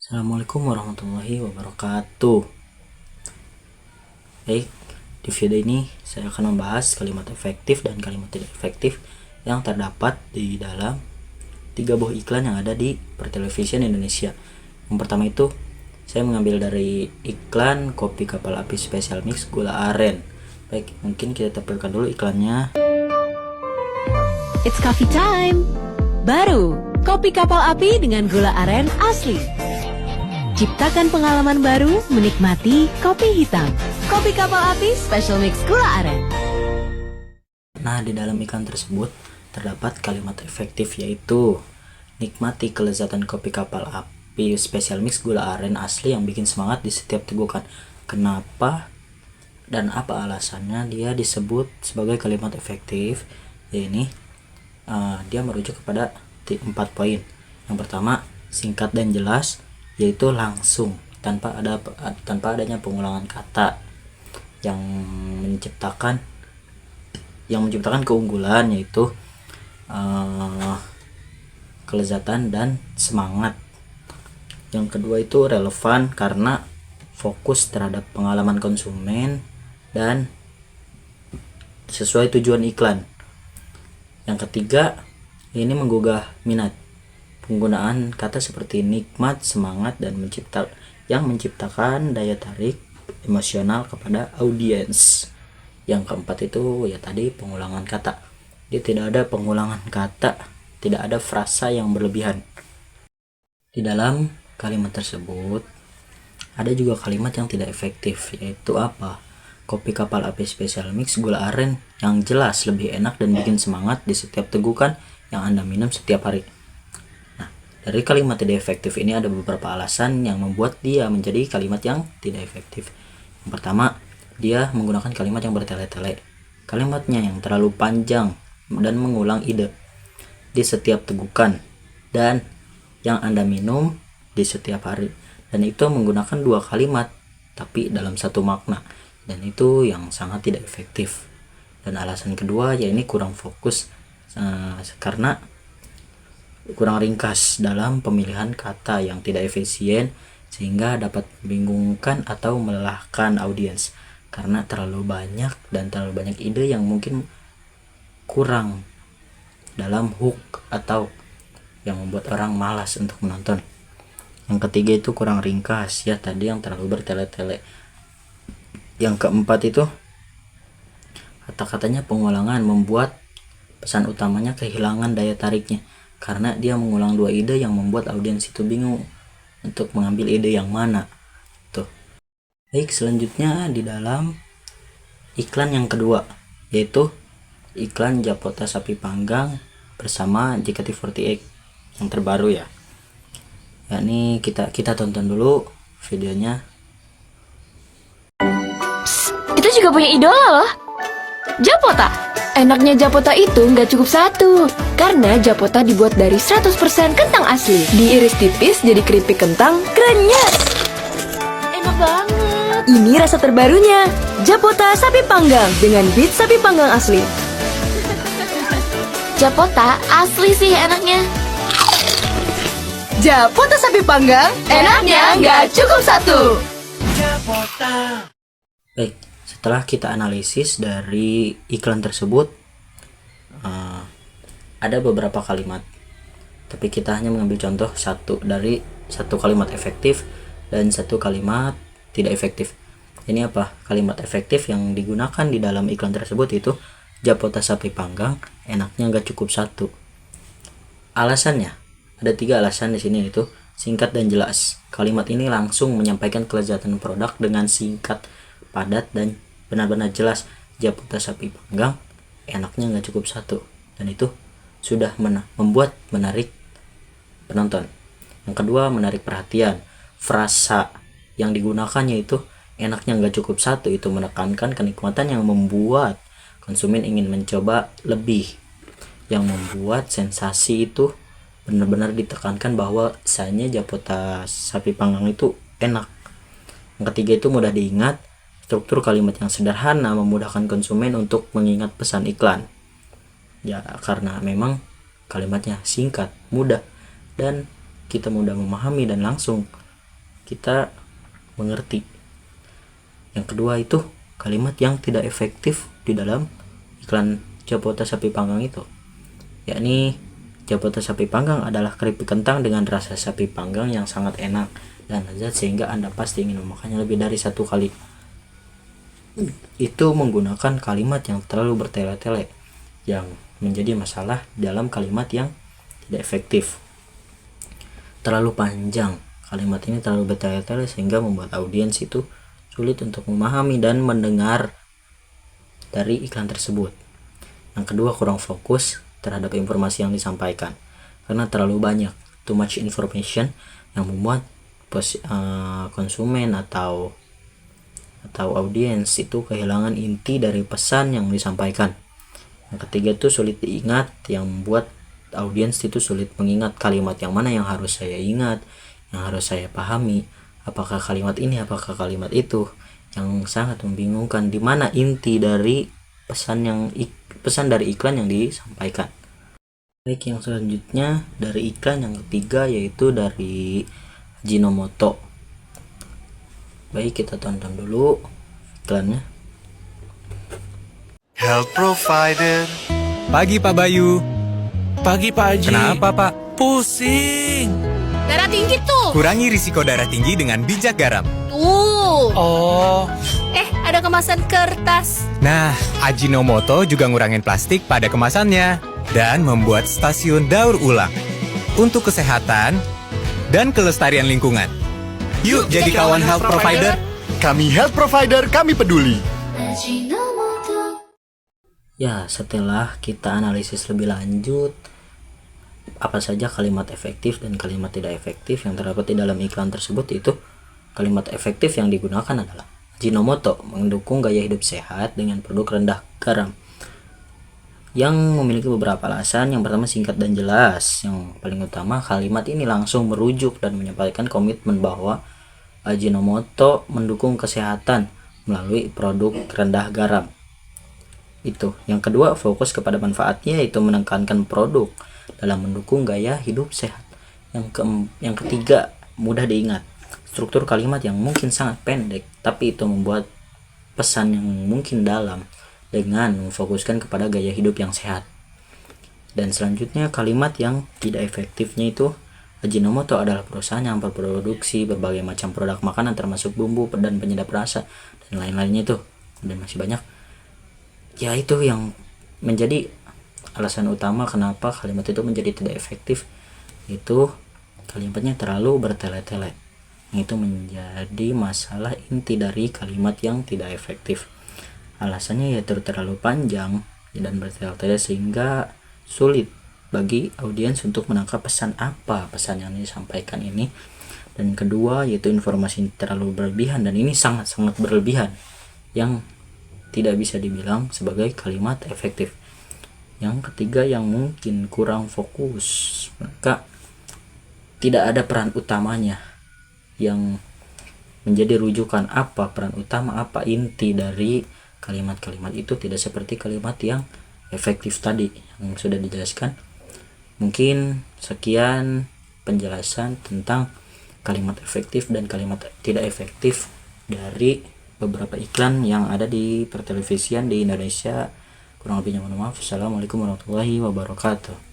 Assalamualaikum warahmatullahi wabarakatuh. Baik, di video ini saya akan membahas kalimat efektif dan kalimat tidak efektif yang terdapat di dalam 3 buah iklan yang ada di Pertelevisian Indonesia. Yang pertama itu saya mengambil dari iklan kopi kapal api special mix gula aren. Baik, mungkin kita tampilkan dulu iklannya. It's coffee time. Baru, kopi kapal api dengan gula aren asli. Ciptakan pengalaman baru menikmati kopi hitam. Kopi kapal api special mix gula aren. Nah, di dalam iklan tersebut terdapat kalimat efektif yaitu nikmati kelezatan kopi kapal api special mix gula aren asli yang bikin semangat di setiap tegukan. Kenapa dan apa alasannya dia disebut sebagai kalimat efektif? Ya ini dia merujuk kepada 4 poin. Yang pertama, singkat dan jelas, yaitu langsung tanpa adanya pengulangan kata yang menciptakan keunggulan, yaitu kelezatan dan semangat. Yang kedua itu relevan karena fokus terhadap pengalaman konsumen dan sesuai tujuan iklan. Yang ketiga, ini menggugah minat. Penggunaan kata seperti nikmat, semangat, dan menciptakan daya tarik emosional kepada audiens. Yang keempat itu ya tadi pengulangan kata. Dia tidak ada pengulangan kata, tidak ada frasa yang berlebihan. Di dalam kalimat tersebut ada juga kalimat yang tidak efektif, yaitu apa? Kopi kapal api special mix gula aren yang jelas lebih enak dan bikin semangat di setiap tegukan yang Anda minum setiap hari. Nah, dari kalimat tidak efektif ini ada beberapa alasan yang membuat dia menjadi kalimat yang tidak efektif. Yang pertama, dia menggunakan kalimat yang bertele-tele. Kalimatnya yang terlalu panjang dan mengulang ide di setiap tegukan dan yang Anda minum di setiap hari. Dan itu menggunakan 2 kalimat tapi dalam satu makna. Dan itu yang sangat tidak efektif. Dan alasan kedua ya ini kurang fokus karena kurang ringkas dalam pemilihan kata yang tidak efisien sehingga dapat membingungkan atau melelahkan audiens karena terlalu banyak ide yang mungkin kurang dalam hook atau yang membuat orang malas untuk menonton. Yang ketiga itu kurang ringkas, ya tadi yang terlalu bertele-tele. Yang keempat itu kata-katanya pengulangan membuat pesan utamanya kehilangan daya tariknya karena dia mengulang 2 ide yang membuat audiens itu bingung untuk mengambil ide yang mana. Tuh. Baik, selanjutnya di dalam iklan yang kedua yaitu iklan Japota sapi panggang bersama JKT48 yang terbaru ya. Ini kita tonton dulu videonya. Itu juga punya idola loh, Japota. Enaknya Japota itu nggak cukup satu, karena Japota dibuat dari 100% kentang asli. Diiris tipis jadi keripik kentang krenyes. Enak banget. Ini rasa terbarunya, Japota sapi panggang dengan beef sapi panggang asli. Japota asli sih enaknya. Japota sapi panggang, Enaknya nggak cukup satu. Baik, setelah kita analisis dari iklan tersebut, ada beberapa kalimat, tapi kita hanya mengambil contoh satu kalimat efektif dan satu kalimat tidak efektif. Ini apa? Kalimat efektif yang digunakan di dalam iklan tersebut itu Japota sapi panggang, enaknya nggak cukup satu. Alasannya ada 3 alasan di sini, itu singkat dan jelas. Kalimat ini langsung menyampaikan kelezatan produk dengan singkat, padat, dan benar-benar jelas. Japota sapi panggang, enaknya nggak cukup satu. Dan itu sudah membuat menarik penonton. Yang kedua, menarik perhatian. Frasa yang digunakan yaitu enaknya nggak cukup satu, itu menekankan kenikmatan yang membuat konsumen ingin mencoba lebih, yang membuat sensasi itu benar-benar ditekankan bahwa rasanya Japota sapi panggang itu enak. Yang ketiga itu mudah diingat. Struktur kalimat yang sederhana memudahkan konsumen untuk mengingat pesan iklan. Ya karena memang kalimatnya singkat, mudah, dan kita mudah memahami dan langsung kita mengerti. Yang kedua itu kalimat yang tidak efektif di dalam iklan Japota sapi panggang itu, yakni Japota sapi panggang adalah keripik kentang dengan rasa sapi panggang yang sangat enak dan lezat sehingga Anda pasti ingin memakannya lebih dari satu kali. Itu menggunakan kalimat yang terlalu bertele-tele yang menjadi masalah dalam kalimat yang tidak efektif. Terlalu panjang, kalimat ini terlalu bertele-tele sehingga membuat audiens itu sulit untuk memahami dan mendengar dari iklan tersebut. Yang kedua, kurang fokus terhadap informasi yang disampaikan karena terlalu banyak, too much information, yang membuat konsumen atau audiens itu kehilangan inti dari pesan yang disampaikan. Yang ketiga itu sulit diingat, yang membuat audiens itu sulit mengingat kalimat yang mana yang harus saya ingat, yang harus saya pahami, apakah kalimat ini, apakah kalimat itu, yang sangat membingungkan di mana inti dari pesan dari iklan yang disampaikan. Baik, yang selanjutnya dari iklan yang ketiga yaitu dari Ajinomoto. Baik, kita tonton dulu iklannya. Health provider. Pagi Pak Bayu. Pagi Pak Haji. Kenapa Pak? Pusing. Darah tinggi tuh. Kurangi risiko darah tinggi dengan bijak garam. Tuh. Oh, Ada kemasan kertas. Nah, Ajinomoto juga ngurangin plastik pada kemasannya dan membuat stasiun daur ulang untuk kesehatan dan kelestarian lingkungan. Yuk jadi kawan health provider. Kami health provider, kami peduli. Ya, setelah kita analisis lebih lanjut apa saja kalimat efektif dan kalimat tidak efektif yang terdapat di dalam iklan tersebut, itu kalimat efektif yang digunakan adalah Ajinomoto mendukung gaya hidup sehat dengan produk rendah garam, yang memiliki beberapa alasan. Yang pertama, singkat dan jelas. Yang paling utama, kalimat ini langsung merujuk dan menyampaikan komitmen bahwa Ajinomoto mendukung kesehatan melalui produk rendah garam. Itu. Yang kedua, fokus kepada manfaatnya, yaitu menekankan produk dalam mendukung gaya hidup sehat. Yang ketiga, mudah diingat. Struktur kalimat yang mungkin sangat pendek, tapi itu membuat pesan yang mungkin dalam dengan memfokuskan kepada gaya hidup yang sehat. Dan selanjutnya, kalimat yang tidak efektifnya itu, Ajinomoto adalah perusahaan yang berproduksi berbagai macam produk makanan termasuk bumbu dan penyedap rasa dan lain-lainnya itu, dan masih banyak. Ya, itu yang menjadi alasan utama kenapa kalimat itu menjadi tidak efektif, itu kalimatnya terlalu bertele-tele. Itu menjadi masalah inti dari kalimat yang tidak efektif. Alasannya yaitu terlalu panjang dan bertele-tele sehingga sulit bagi audiens untuk menangkap pesan yang disampaikan ini. Dan kedua yaitu informasi terlalu berlebihan, dan ini sangat-sangat berlebihan yang tidak bisa dibilang sebagai kalimat efektif. Yang ketiga, yang mungkin kurang fokus, maka tidak ada peran utamanya yang menjadi rujukan apa peran utama, apa inti dari kalimat-kalimat itu, tidak seperti kalimat yang efektif tadi yang sudah dijelaskan. Mungkin sekian penjelasan tentang kalimat efektif dan kalimat tidak efektif dari beberapa iklan yang ada di pertelevisian di Indonesia. Kurang lebihnya mohon maaf. Assalamualaikum warahmatullahi wabarakatuh.